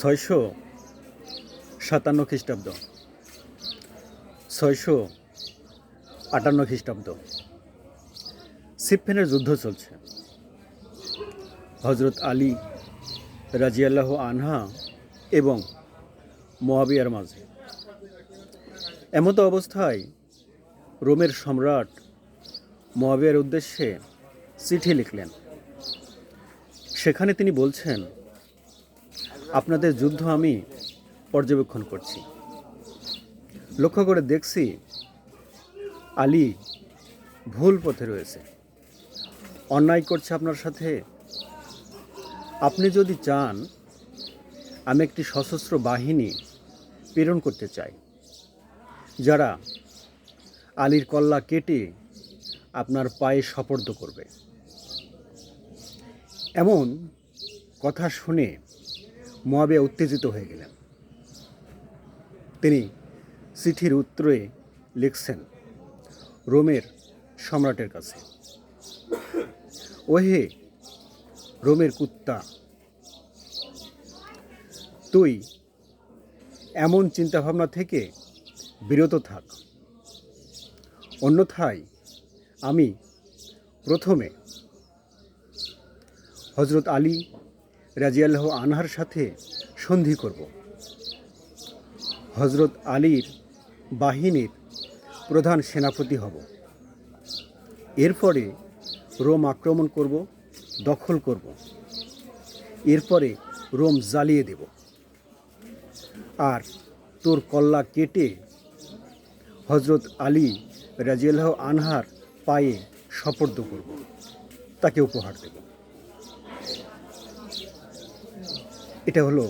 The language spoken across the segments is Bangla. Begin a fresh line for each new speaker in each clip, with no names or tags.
657 খ্রিস্টাব্দ, 658 খ্রিস্টাব্দ সিফফিনের যুদ্ধ চলছে। হজরত আলী রাজিয়াল্লাহু আনহা এবং মুয়াবিয়ার মাঝে। এমতো অবস্থায় রোমের সম্রাট মুয়াবিয়ার উদ্দেশ্যে চিঠি লিখলেন। সেখানে তিনি বলছেন, আপনাদের যুদ্ধ আমি পর্যবেক্ষণ করছি, লক্ষ্য করে দেখছি আলী ভুল পথে রয়েছে, অন্যায় করছে আপনার সাথে। আপনি যদি চান, আমি একটি সশস্ত্র বাহিনী প্রেরণ করতে চাই, যারা আলীর কল্লা কেটে আপনার পায়ে সোপর্দ করবে। এমন কথা শুনে মুয়াবিয়া উত্তেজিত হয়ে গেলেন। তিনি চিঠির উত্তরে লিখছেন রোমের সম্রাটের কাছে, ওহে রোমের কুত্তা, তুই এমন চিন্তাভাবনা থেকে বিরত থাক, অন্যথায় আমি প্রথমে হজরত আলী রাজিয়াল্লাহু আনহার সাথে সন্ধি করব, হজরত আলীর বাহিনীর প্রধান সেনাপতি হব, এরপরে রোম আক্রমণ করব, দখল করব, এরপরে রোম জ্বালিয়ে দেব, আর তোর কল্লা কেটে হজরত আলী রাজিয়াল্লাহু আনহার পায়ে সোপর্দ করব, তাকে উপহার দেব। এটা হলো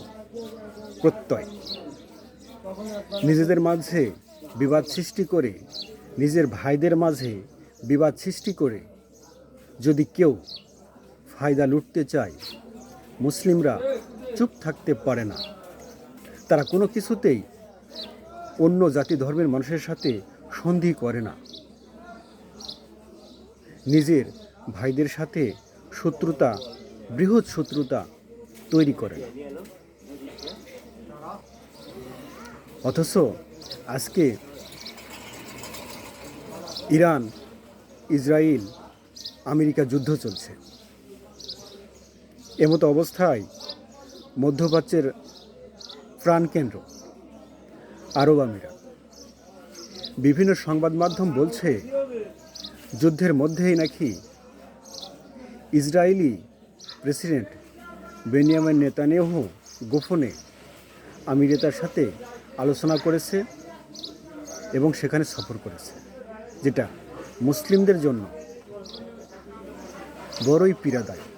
প্রত্যয়। নিজেদের মাঝে বিবাদ সৃষ্টি করে, নিজের ভাইদের মাঝে বিবাদ সৃষ্টি করে যদি কেউ ফায়দা লুটতে চায়, মুসলিমরা চুপ থাকতে পারে না। তারা কোনো কিছুতেই অন্য জাতি ধর্মের মানুষের সাথে সন্ধি করে না, নিজের ভাইদের সাথে শত্রুতা, বৃহৎ শত্রুতা তৈরি করে। অথচ আজকে ইরান, ইসরায়েল, আমেরিকা যুদ্ধ চলছে। এমতো অবস্থায় মধ্যপ্রাচ্যের প্রাণকেন্দ্র আরব আমিরাত, বিভিন্ন সংবাদ মাধ্যম বলছে যুদ্ধের মধ্যেই নাকি ইসরায়েলি প্রেসিডেন্ট বেনিয়ামিন নেতানিয়াহু গোপনে আমিরাতের সাথে আলোচনা করেছে এবং সেখানে সফর করেছে, যেটা মুসলিমদের জন্য বড়ই পীড়াদায়ক।